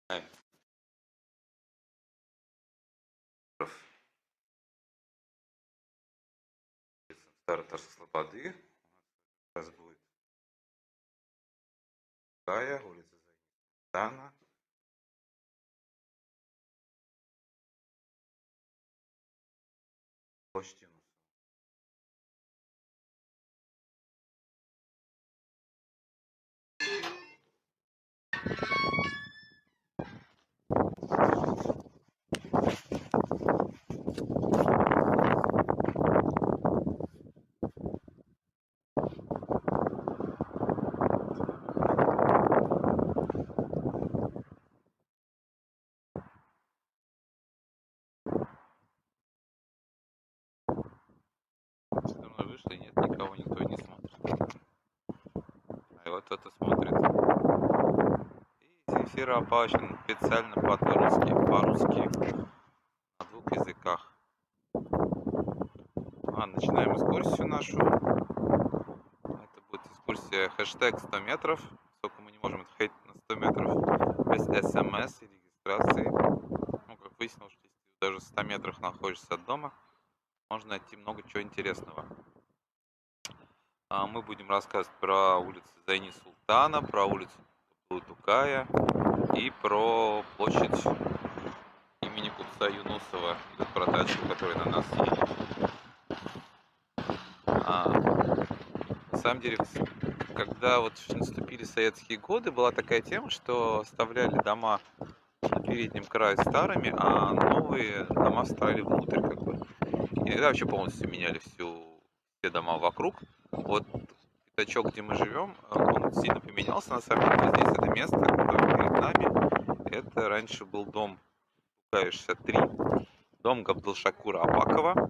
Ай, Старая Слободы. Сейчас будет Гая, улица Зайдана, площадь Юнусова. Все давно вышли, нет, никого никто не смотрит. А вот кто-то смотрит. И Земфира Апачин специально по-русски на двух языках. Начинаем экскурсию нашу. Это будет экскурсия хэштег 100 метров. Сколько мы не можем отходить на 100 метров без смс и регистрации. Ну, как выяснилось, что если ты даже в 100 метрах находишься от дома, можно найти много чего интересного. Мы будем рассказывать про улицу Зайни Султана, про улицу Тукая и про площадь имени купца Юнусова, и про дачу, которая на нас едет. На самом деле, когда вот наступили советские годы, была такая тема, что оставляли дома на переднем крае старыми, а новые дома встраивали внутрь, как бы. И вообще полностью меняли все дома вокруг. Вот пятачок, где мы живем, он сильно поменялся. На самом деле, вот здесь это место, которое перед нами, это раньше был дом Тукая 63, дом Габдулшакура Апакова.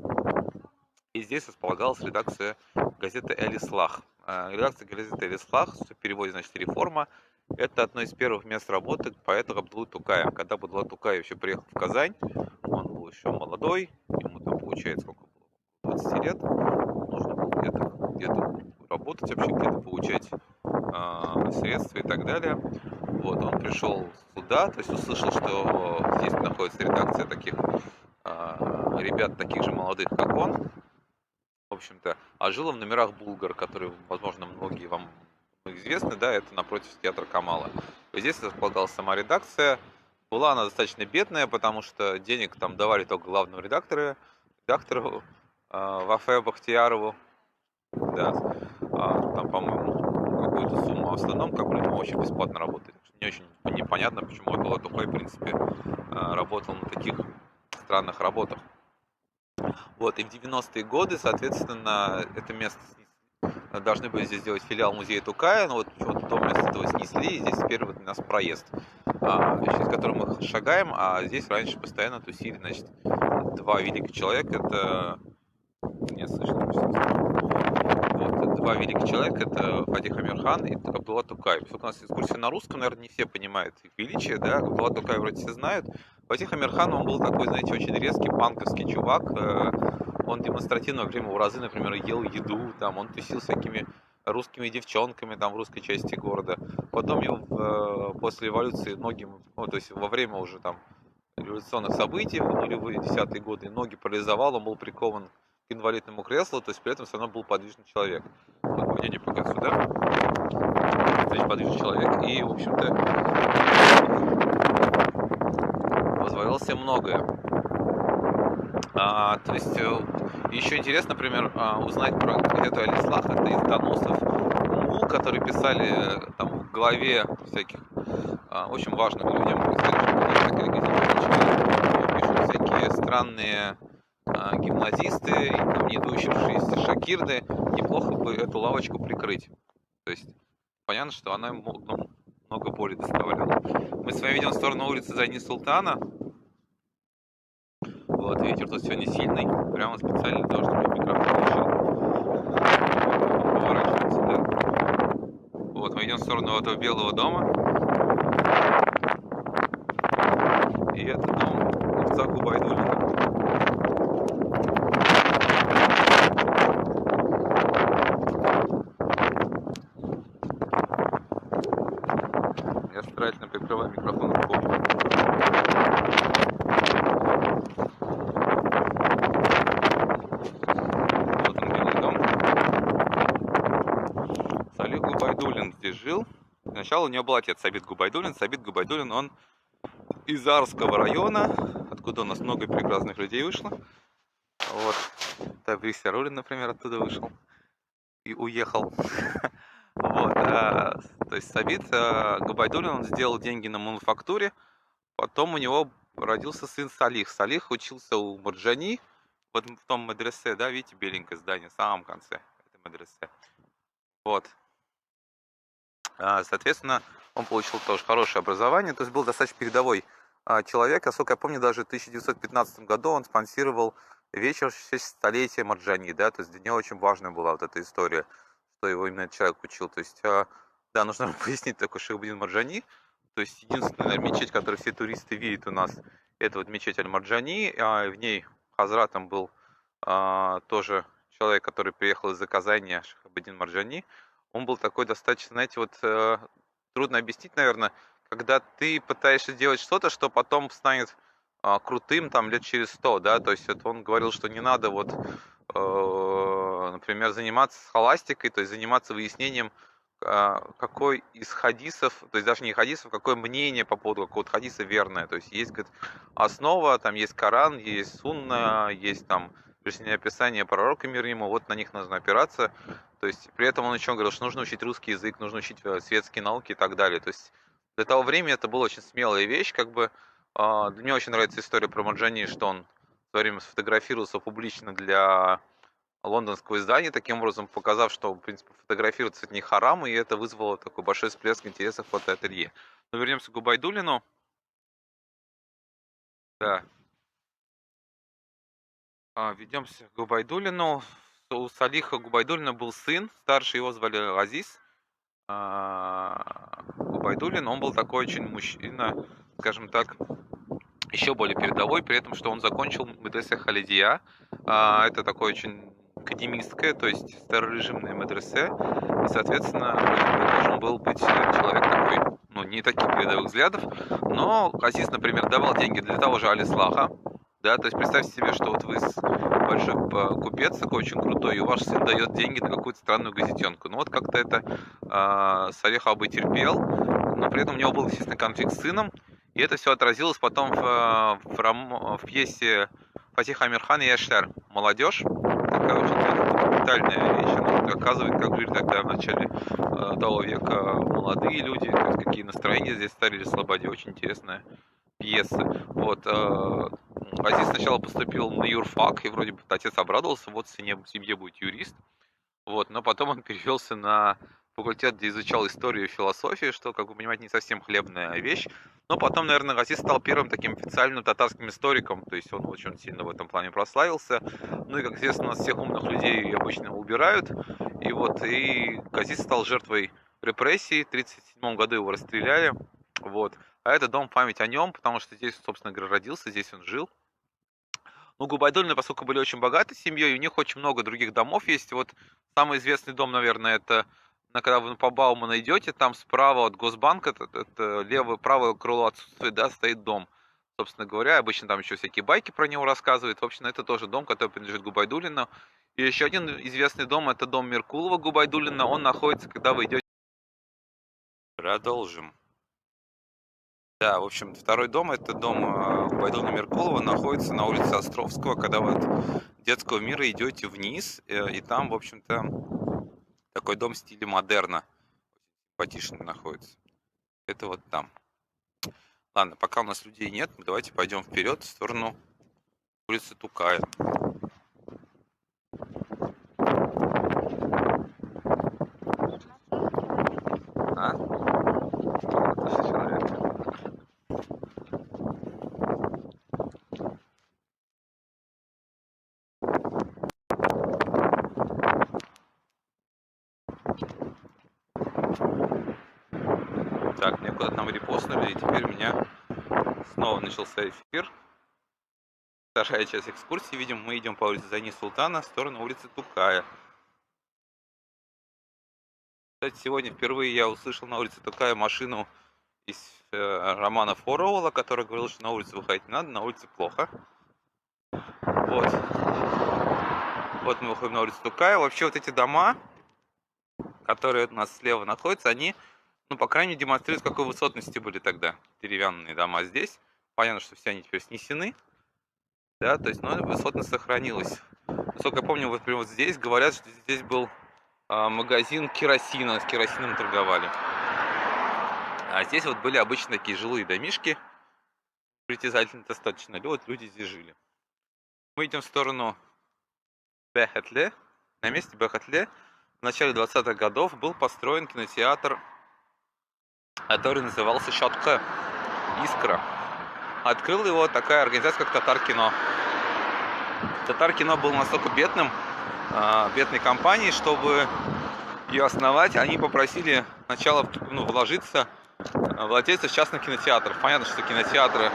И здесь располагалась редакция газеты «Эль-Ислах». Редакция газеты «Эль-Ислах», в переводе значит «реформа», это одно из первых мест работы поэта Габдуллы Тукая. Когда Габдулла Тукай еще приехал в Казань, он был еще молодой, ему там получается сколько было, 20 лет, нужно было где-то работать вообще, где-то получать средства и так далее. Вот, он пришел сюда, то есть услышал, что здесь находится редакция таких ребят, таких же молодых, как он, в общем-то, а жил он в номерах Булгар, которые, возможно, многие вам известны, да, это напротив театра Камала. И здесь располагалась сама редакция. Была она достаточно бедная, потому что денег там давали только главному редактору Вафе Бахтиярову, да, там, по-моему, какую-то сумму. А в основном, как бы, ему вообще бесплатно работает. Не очень непонятно, почему Абдулла Тукай, в принципе, работал на таких странных работах. Вот, и в 90-е годы, соответственно, это место должны были здесь сделать филиал музея Тукая, но вот почему-то то место этого снесли, и здесь теперь вот у нас проезд, через который мы шагаем, а здесь раньше постоянно тусили, значит, два великих человека, это... Не слышно, вот, два великих человека, это Фатих Амирхан и Абдулла Тукай. Поскольку у нас экскурсия на русском, наверное, не все понимают их величие, да, Абдулла Тукай вроде все знают. Фатих Амирхан, он был такой, знаете, очень резкий панковский чувак, он демонстративно во время уразы, например, ел еду, там, он тусил всякими русскими девчонками там в русской части города. Потом его после революции многим, ну, то есть во время уже там революционных событий в нулевые десятые годы ноги парализовал, он был прикован к инвалидному креслу, то есть при этом все равно был подвижный человек. Вот поведение пока сюда, значит, подвижный человек, и, в общем-то, позволял себе многое. То есть еще интересно, например, узнать про газету «Аль-Ислах», это из доносов мул, которые писали там в главе всяких очень важных людям, писали, что такая газета, пишут всякие странные гимназисты, и там не доучившиеся шакирды, неплохо бы эту лавочку прикрыть. То есть понятно, что она им много боли доставляла. Мы с вами идем в сторону улицы Зайни Султана. Вот, ветер тут сегодня сильный, прямо специально для того, чтобы микрофон решил поворачиваться, да. Вот, мы идем в сторону этого белого дома. И это дом купца Губайдуллина. Я старательно прикрываю микрофон рукой. жил. Сначала у него был отец Сабит Губайдуллин. Сабит Губайдуллин, он из Арского района, откуда у нас много прекрасных людей вышло. Вот. Табрис Яруллин, например, оттуда вышел и уехал. Вот. То есть Сабит Губайдуллин, он сделал деньги на мануфактуре. Потом у него родился сын Салих. Салих учился у Марджани, вот в том мадресе, да, видите, беленькое здание в самом конце этой мадресе. Вот. Соответственно, он получил тоже хорошее образование, то есть был достаточно передовой человек. Насколько я помню, даже в 1915 году он спонсировал вечер в честь столетия Марджани, да, то есть для него очень важная была вот эта история, что его именно этот человек учил. То есть, да, нужно пояснить такой Шейхбуддин Марджани, то есть единственная, наверное, мечеть, которую все туристы видят у нас, это вот мечеть Аль-Марджани, в ней хазратом был тоже человек, который приехал из-за Казани, Шейхбуддин Марджани. Он был такой достаточно, знаете, вот трудно объяснить, наверное, когда ты пытаешься делать что-то, что потом станет крутым там лет через 100, да, то есть вот он говорил, что не надо вот, например, заниматься схоластикой, то есть заниматься выяснением, какой из хадисов, то есть даже не хадисов, какое мнение по поводу какого-то хадиса верное, то есть есть, говорит, основа, там есть Коран, есть Сунна, есть там описание пророка мир ему, вот на них нужно опираться. То есть при этом он еще говорил, что нужно учить русский язык, нужно учить светские науки и так далее. То есть для того времени это была очень смелая вещь, как бы. Мне очень нравится история про Марджани, что он в свое время сфотографировался публично для лондонского издания, таким образом показав, что, в принципе, фотографироваться это не харам, и это вызвало такой большой всплеск интереса в фотоателье. Но вернемся к Губайдуллину. Да. Ведемся к Губайдуллину. У Салиха Губайдуллина был сын, старший его звали Азиз. Губайдуллин, он был такой очень мужчина, скажем так, еще более передовой, при этом, что он закончил медресе Халидия. Это такое очень академистское, то есть старорежимное медресе. И, соответственно, должен был быть человек такой, ну, не таких передовых взглядов. Но Азиз, например, давал деньги для того же Алислаха. Да, то есть представьте себе, что вот вы большой купец такой очень крутой, и ваш сын дает деньги на какую-то странную газетенку. Ну вот как-то это Салих Абы терпел, но при этом у него был, естественно, конфликт с сыном, и это все отразилось потом в пьесе Фатиха Амирхан и Яшер «Молодежь». Такая очень документальная вещь, она показывает, как жили тогда в начале того века молодые люди, то есть какие настроения здесь царили в Слободе. Очень интересная пьеса. Вот. Азиз сначала поступил на юрфак, и вроде бы отец обрадовался, вот в семье будет юрист. Вот. Но потом он перевелся на факультет, где изучал историю и философию, что, как вы понимаете, не совсем хлебная вещь. Но потом, наверное, Азиз стал первым таким официальным татарским историком, то есть он очень сильно в этом плане прославился. Ну и, как известно, у нас всех умных людей обычно убирают. И вот, и Азиз стал жертвой репрессий, в 1937 году его расстреляли. Вот. А это дом память о нем, потому что здесь, собственно говоря, родился, здесь он жил. Ну, Губайдуллины, поскольку были очень богатой семьей, у них очень много других домов есть. Вот самый известный дом, наверное, это когда вы по Баумана идете, там справа от Госбанка, это левое, правое крыло отсутствует, да, стоит дом. Собственно говоря, обычно там еще всякие байки про него рассказывают. В общем, это тоже дом, который принадлежит Губайдуллину. И еще один известный дом, это дом Меркулова Губайдуллина. Он находится, когда вы идете... Продолжим. Да, в общем, второй дом, это дом Губайдуллина Меркулова, находится на улице Островского, когда вы от Детского мира идете вниз, и там, в общем-то, такой дом в стиле модерна, симпатичный находится. Это вот там. Ладно, пока у нас людей нет, давайте пойдем вперед в сторону улицы Тукая. Так, мне куда-то нам репостнули, и теперь у меня снова начался эфир. Вторая часть экскурсии, видим, мы идем по улице Зайни Султана в сторону улицы Тукая. Кстати, сегодня впервые я услышал на улице Тукая машину из романа Форуэлла, который говорил, что на улицу выходить не надо, на улице плохо. Вот. Вот мы выходим на улицу Тукая. Вообще вот эти дома, которые у нас слева находятся, они Ну, по крайней мере, демонстрирует, какой высотности были тогда деревянные дома здесь. Понятно, что все они теперь снесены, да, то есть, но высотность сохранилась. Насколько я помню, вот прямо вот здесь говорят, что здесь был магазин керосина, с керосином торговали. А здесь вот были обычно такие жилые домишки, притязательно достаточно, вот люди здесь жили. Мы идем в сторону Бехетле. На месте Бехетле в начале 20-х годов был построен кинотеатр, который назывался Шатке, Искра. Открыла его такая организация, как Татар-кино. Татар-кино был настолько бедной компанией, чтобы ее основать, они попросили сначала вложиться владельцев частных кинотеатров. Понятно, что кинотеатры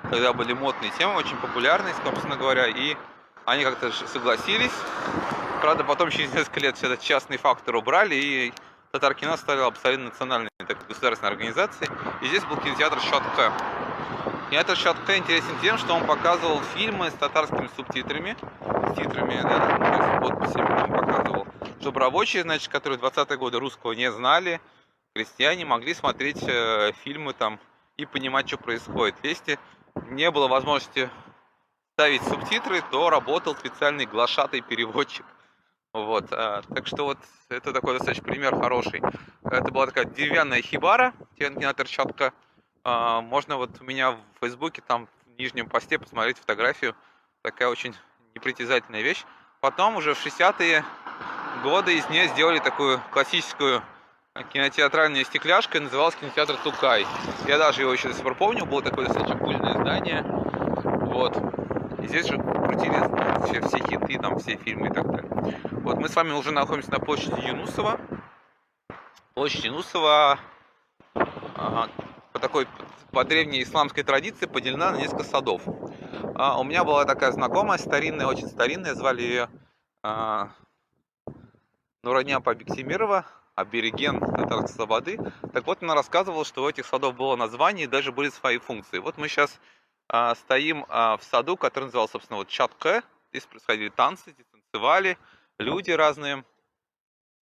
тогда были модные темы, очень популярные, собственно говоря, и они как-то согласились. Правда, потом через несколько лет все этот частный фактор убрали, и Татар-кино стало абсолютно национальной государственной организацией. И здесь был кинотеатр Шатке. Кинотеатр Шатке интересен тем, что он показывал фильмы с татарскими субтитрами, да, подписями он показывал, чтобы рабочие, значит, которые в 20-е годы русского не знали, крестьяне могли смотреть фильмы там и понимать, что происходит. Если не было возможности ставить субтитры, то работал специальный глашатый переводчик. Вот, так что вот это такой достаточно пример хороший. Это была такая деревянная хибара, кинотеатр Шатке. Можно вот у меня в Фейсбуке, там в нижнем посте посмотреть фотографию. Такая очень непритязательная вещь. Потом уже в 60-е годы из нее сделали такую классическую кинотеатральную стекляшку, и называлась кинотеатр Тукай. Я даже его еще до сих пор помню, было такое достаточно пыльное здание. Вот. И здесь же крутили все хиты, там все фильмы и так далее. Вот мы с вами уже находимся на площади Юнусова. Площадь Юнусова по древней исламской традиции поделена на несколько садов. У меня была такая знакомая, старинная, очень старинная, звали ее Нураньяпа Бектимирова, абориген Татарской Слободы. Так вот, она рассказывала, что у этих садов было название и даже были свои функции. Вот мы сейчас стоим в саду, который назывался, собственно, вот Шатке. Здесь происходили танцы, здесь танцевали люди разные.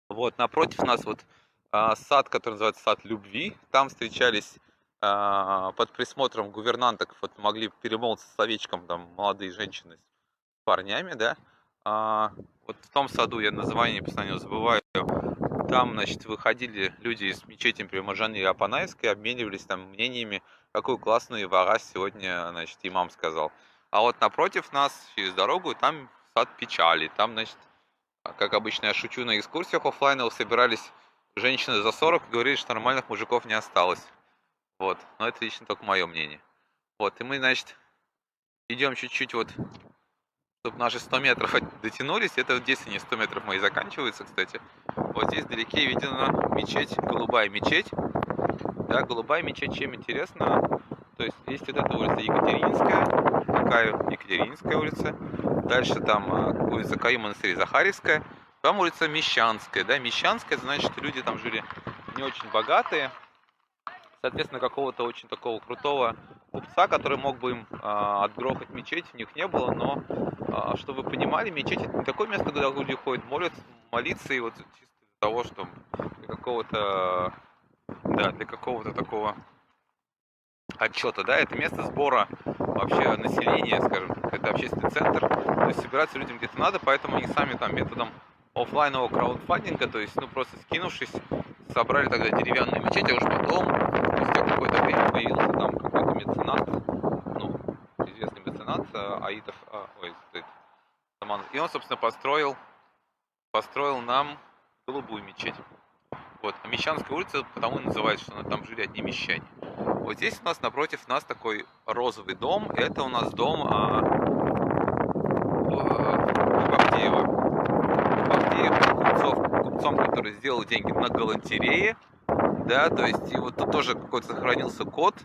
Вот, напротив нас вот сад, который называется сад любви. Там встречались под присмотром гувернанток, вот могли перемолвиться словечком там молодые женщины с парнями, да. Вот в том саду, я название постоянно забываю, там, значит, выходили люди из мечети Примажаны и Апанайской, обменивались там мнениями, какую классную варас сегодня, значит, имам сказал. А вот напротив нас, через дорогу, там сад печали. Там, значит, как обычно я шучу на экскурсиях оффлайновых, собирались женщины за 40 и говорили, что нормальных мужиков не осталось. Вот, но это лично только мое мнение. Вот, и мы, значит, идем чуть-чуть вот, чтобы наши 100 метров дотянулись. Это в действии 100 метров мои заканчиваются, кстати. Вот здесь вдалеке видена мечеть, голубая мечеть. Да, голубая мечеть чем интересна? То есть вот эта улица Екатерининская, такая Екатерининская улица. Дальше там улица Каюма Захарьевская. Там улица Мещанская. Да, Мещанская, значит, люди там жили не очень богатые. Соответственно, какого-то очень такого крутого купца, который мог бы им отгрохать мечеть, у них не было. Но, чтобы вы понимали, мечеть — это не такое место, куда люди ходят молиться, и вот чисто для того, что для какого-то такого отчета, да, это место сбора вообще населения, скажем, это общественный центр, то есть собираться людям где-то надо, поэтому они сами там методом оффлайнового краудфандинга, то есть, просто скинувшись, собрали тогда деревянную мечеть, а уж потом, спустя какое-то время появился там какой-то меценат, известный меценат, Аитов, и он, собственно, построил нам голубую мечеть. Вот, а Мещанская улица потому и называется, что там жили одни мещане. Вот здесь у нас напротив нас такой розовый дом. Это у нас дом Бахтеева. Бахтеев купцом, который сделал деньги на галантерее. Да, то есть и вот тут тоже какой-то сохранился код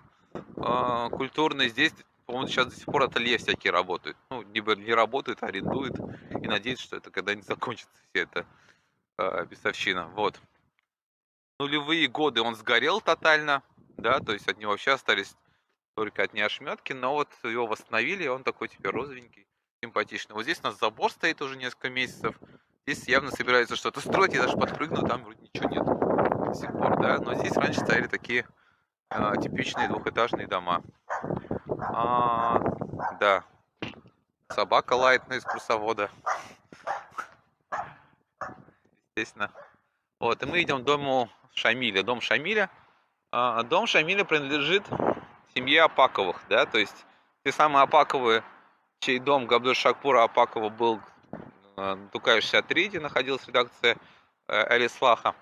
культурный. Здесь, по-моему, сейчас до сих пор ателье всякие работают. Либо не работают, а арендуют. И надеюсь, что это когда-нибудь закончится вся эта бесовщина. Вот. Нулевые годы он сгорел тотально, да, то есть от него вообще остались только одни ошметки, но вот его восстановили, и он такой теперь розовенький, симпатичный. Вот здесь у нас забор стоит уже несколько месяцев, здесь явно собираются что-то строить, я даже подпрыгну, там вроде ничего нет. до сих пор, да. Но здесь раньше стояли такие типичные двухэтажные дома. А, да, собака лает на экскурсовода, естественно. Вот, и мы идем к дому Шамиля. Дом Шамиля. Дом Шамиля принадлежит семье Апаковых, да, то есть те самые Апаковы, чей дом Габдуш-Шакпура Апакова был Тукай 63, где находилась редакция Элислаха.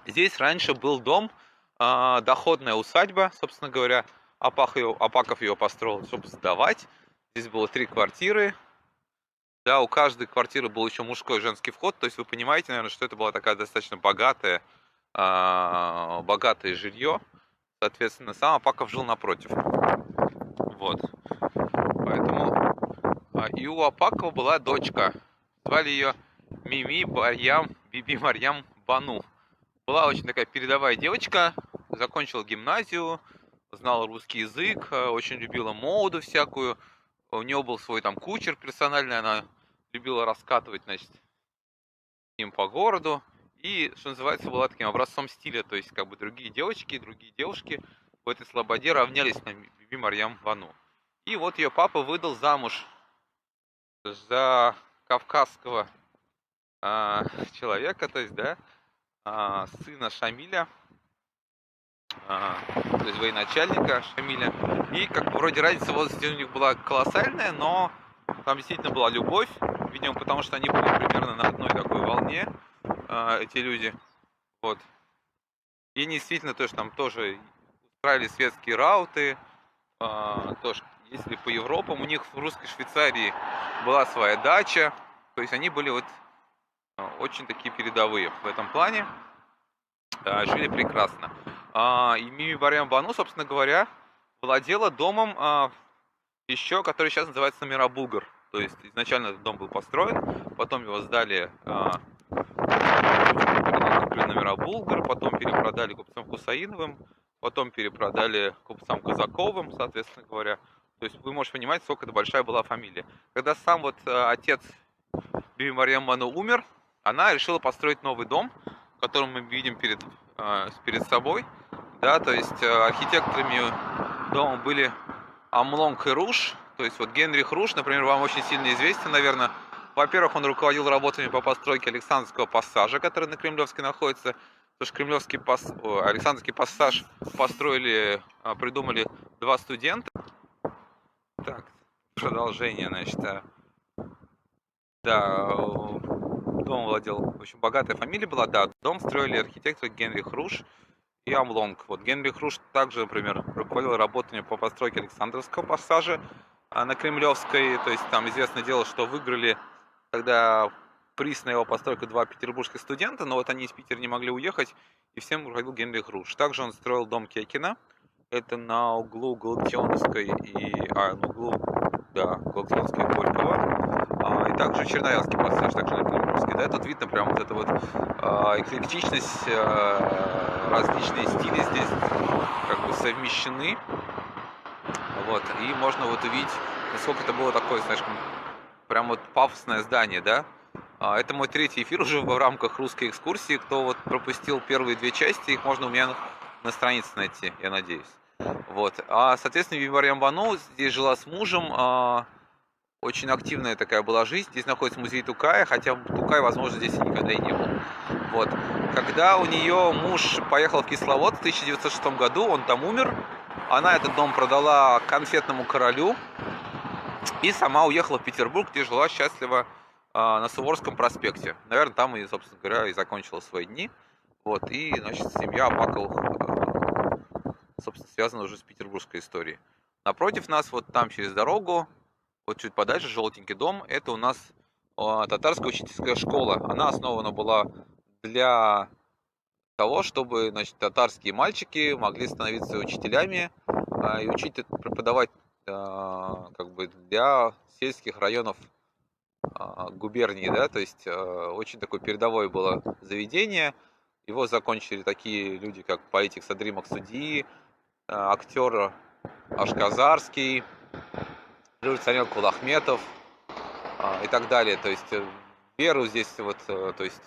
Здесь раньше был дом, доходная усадьба, собственно говоря. Апаков ее построил, чтобы сдавать. Здесь было 3 квартиры. Да, у каждой квартиры был еще мужской и женский вход. То есть вы понимаете, наверное, что это была такая достаточно богатое жилье. Соответственно, сам Апаков жил напротив. Вот. Поэтому и у Апакова была дочка. Звали ее Мими Барьям Биби Марьям Бану. Была очень такая передовая девочка, закончила гимназию, знала русский язык, очень любила моду всякую. У нее был свой там кучер персональный, она любила раскатывать, значит, с ним по городу. И, что называется, была таким образцом стиля. То есть, как бы другие девочки, другие девушки в этой слободе равнялись на Биби Марьям Бану. И вот ее папа выдал замуж за кавказского человека, то есть, да, сына Шамиля, то есть военачальника Шамиля. И как бы вроде разница в возрасте у них была колоссальная, но там действительно была любовь, видимо, потому что они были примерно на одной такой волне, эти люди. Вот. И они действительно тоже там тоже устраивали светские рауты, тоже ездили по Европам. У них в русской Швейцарии была своя дача, то есть они были вот очень такие передовые в этом плане, жили прекрасно. И Мими Барьям Бану, собственно говоря, владела домом еще, который сейчас называется Мирабулгар. То есть изначально этот дом был построен, потом его сдали купили на Мирабулгар, потом перепродали купцам Хусаиновым, потом перепродали купцам Казаковым, соответственно говоря. То есть вы можете понимать, сколько это большая была фамилия. Когда сам вот отец Биби Марьям Бану умер, она решила построить новый дом, который мы видим перед собой. Да, то есть архитекторами дома были Амлонг и Руш. То есть вот Генрих Руш, например, вам очень сильно известен, наверное. Во-первых, он руководил работами по постройке Александрского пассажа, который на Кремлевской находится. Потому что Александрский пассаж придумали 2 студента. Так, продолжение, значит. Да, дом владел, в общем, богатая фамилия была, да. Дом строили архитекторы Генрих Руш и Амлонг. Вот Генрих Руш также, например, руководил работами по постройке Александровского пассажа на Кремлевской. То есть там известное дело, что выиграли тогда приз на его постройку 2 петербургских студента, но вот они из Питера не могли уехать, и всем руководил Генрих Руш. Также он строил дом Кекина. Это на углу Галактионовской Галактионовской и Горького. И также Черноярский пассаж, также на Кремлевской. Да, тут видно прям вот эта вот эклектичность, различные стили здесь как бы совмещены. Вот, и можно вот увидеть, насколько это было такое, знаешь, прям вот пафосное здание, да. Это мой 3-й эфир уже в рамках русской экскурсии. Кто вот пропустил первые 2 части, их можно у меня на странице найти, я надеюсь. Вот. Соответственно, Биби Марьям Бану здесь жила с мужем. Очень активная такая была жизнь. Здесь находится музей Тукая, хотя Тукай, возможно, здесь никогда и не был. Вот. Когда у нее муж поехал в Кисловод в 1906 году, он там умер. Она этот дом продала конфетному королю и сама уехала в Петербург, где жила счастливо на Суворовском проспекте. Наверное, там и, собственно говоря, и закончила свои дни. Вот. И, значит, семья Апаковых, собственно, связана уже с петербургской историей. Напротив нас, вот там через дорогу, вот чуть подальше, желтенький дом, это у нас татарская учительская школа. Она основана была для того, чтобы, значит, татарские мальчики могли становиться учителями и учить, преподавать как бы для сельских районов губернии, да, то есть очень такое передовое было заведение. Его закончили такие люди, как поэтик Садри Максуди, актер Ашказарский, революционер Кулахметов и так далее. То есть веру здесь вот, то есть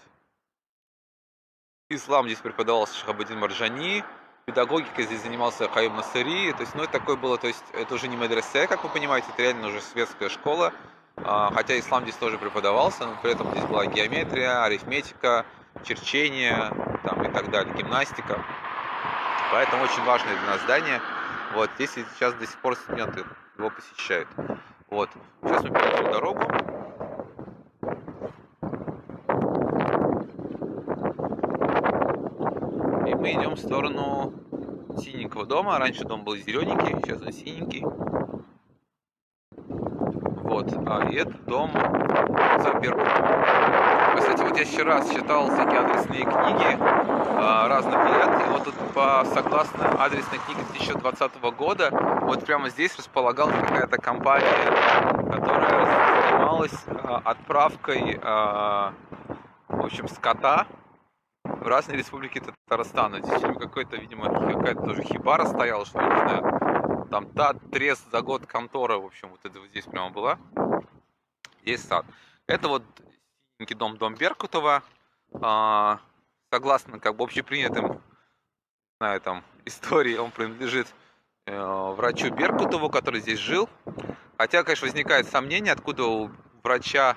Ислам здесь преподавался Шахабуддин Марджани, педагогикой здесь занимался Каюм Насыри. То есть, ну, это такое было, то есть, это уже не медресе, как вы понимаете, это реально уже светская школа. Хотя ислам здесь тоже преподавался, но при этом здесь была геометрия, арифметика, черчение там, и так далее, гимнастика. Поэтому очень важное для нас здание. Вот, здесь и сейчас до сих пор студенты его посещают. Вот. Сейчас мы перейдем дорогу. И мы идем в сторону синенького дома. Раньше дом был зелененький, сейчас он синенький. Вот. И этот дом за Беркутом. Кстати, вот я вчера читал всякие адресные книги разных лет. И вот тут согласно адресной книге 2020 года, вот прямо здесь располагалась какая-то компания, которая занималась отправкой, в общем, скота в разные республики Татарстана. Здесь какой-то, видимо, какая-то тоже хибара стояла, что ли, не знаю. Там трес за год контора, в общем, вот это вот здесь прямо была. Есть сад. Это вот синенький дом Беркутова. Согласно как бы общепринятым, не знаю, там, истории, он принадлежит врачу Беркутову, который здесь жил. Хотя, конечно, возникает сомнение, откуда у врача,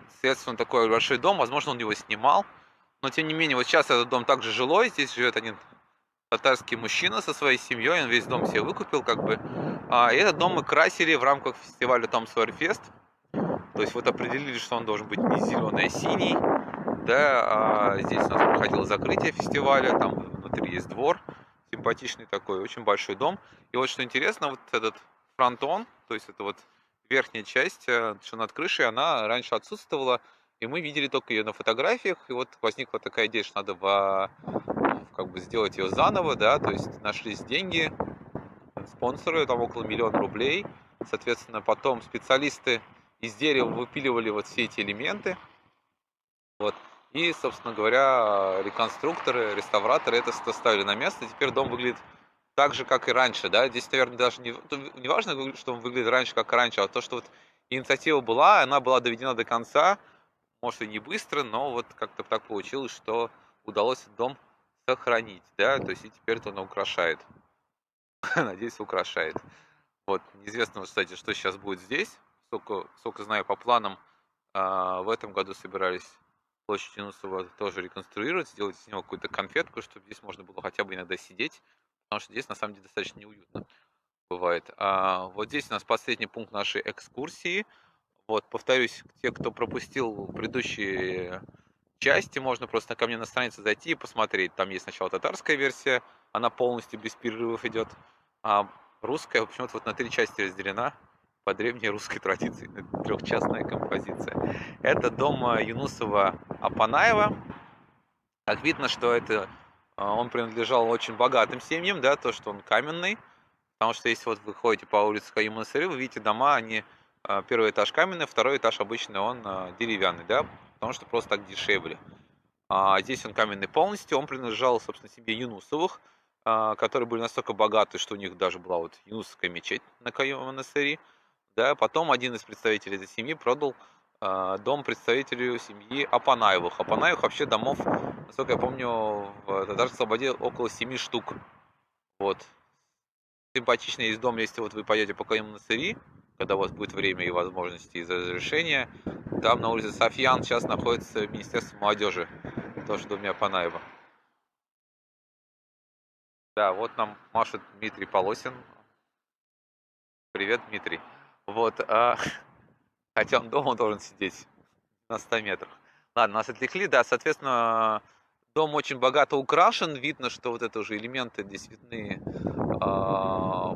соответственно, такой большой дом. Возможно, он его снимал. Но, тем не менее, вот сейчас этот дом также жилой. Здесь живет один татарский мужчина со своей семьей. Он весь дом себе выкупил, как бы. И этот дом мы красили в рамках фестиваля Том Сойерфест. То есть вот определили, что он должен быть не зеленый, а синий. Да, здесь у нас проходило закрытие фестиваля. Там внутри есть двор. Симпатичный такой, очень большой дом. И вот что интересно, вот этот фронтон, то есть это вот верхняя часть, что над крышей, она раньше отсутствовала. И мы видели только ее на фотографиях. И вот возникла такая идея, что надо как бы сделать ее заново, да, то есть нашлись деньги, спонсоры, там около 1 000 000 рублей. Соответственно, потом специалисты из дерева выпиливали вот все эти элементы. Вот. И, собственно говоря, реконструкторы, реставраторы это ставили на место. Теперь дом выглядит так же, как и раньше, да. Здесь, наверное, даже не важно, что он выглядит раньше, как и раньше, а то, что вот инициатива была, она была доведена до конца. Может и не быстро, но вот как-то так получилось, что удалось этот дом сохранить, да. То есть и теперь он украшает. Надеюсь, украшает. Вот. Неизвестно, кстати, что сейчас будет здесь. Сколько знаю по планам, в этом году собирались площадь Юнусова тоже реконструировать, сделать из него какую-то конфетку, чтобы здесь можно было хотя бы иногда сидеть, потому что здесь на самом деле достаточно неуютно бывает. Вот здесь у нас последний пункт нашей экскурсии. Вот, повторюсь, те, кто пропустил предыдущие части, можно просто ко мне на страницу зайти и посмотреть. Там есть сначала татарская версия, она полностью без перерывов идет, а русская почему-то вот на 3 части разделена по древней русской традиции, трехчастная композиция. Это дом Юнусова Апанаева. Как видно, что он принадлежал очень богатым семьям, да, то, что он каменный, потому что если вот вы ходите по улице Каюма Насыри, вы видите дома, они первый этаж каменный, второй этаж обычно он деревянный, да, потому что просто так дешевле. Здесь он каменный полностью, он принадлежал, собственно, семье Юнусовых, которые были настолько богаты, что у них даже была вот Юнусовская мечеть на Каюма Насыри. Да, потом один из представителей этой семьи продал дом представителю семьи Апанаевых. Апанаевых вообще домов, насколько я помню, в Татарской Слободе около 7 штук. Вот. Симпатичный есть дом, если вот вы пойдете по Каюм Насыри, когда у вас будет время и возможности и разрешения. Там на улице Софьян сейчас находится Министерство молодежи, тоже в доме Апанаева. Да, вот нам машет Дмитрий Полосин. Привет, Дмитрий. Вот, хотя он дома должен сидеть на 100 метрах. Ладно, нас отвлекли, да, соответственно, дом очень богато украшен, видно, что вот это уже элементы здесь видны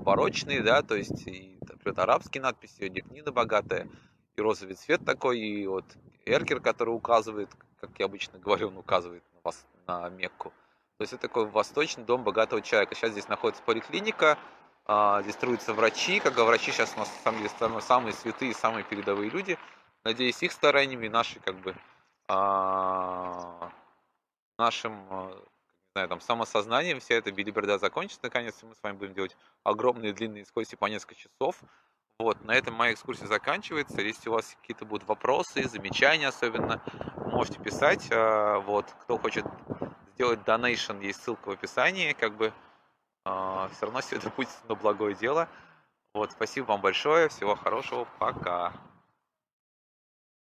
барочные, да, то есть и, например, арабские надписи, декнина богатая, и розовый цвет такой, и вот эркер, который указывает, как я обычно говорю, он указывает на Мекку. То есть это такой восточный дом богатого человека. Сейчас здесь находится поликлиника, здесь трудятся врачи, как говорят, врачи сейчас у нас на самом деле самые святые, самые передовые люди. Надеюсь, их стараниями, наши как бы нашим, не знаю, там, самосознанием вся эта билиберда закончится наконец, и мы с вами будем делать огромные длинные экскурсии по несколько часов. Вот, на этом моя экскурсия заканчивается. Если у вас какие-то будут вопросы, замечания особенно, можете писать. Вот, кто хочет сделать донейшн, есть ссылка в описании, как бы все равно все это будет на благое дело. Вот, спасибо вам большое, всего хорошего, пока.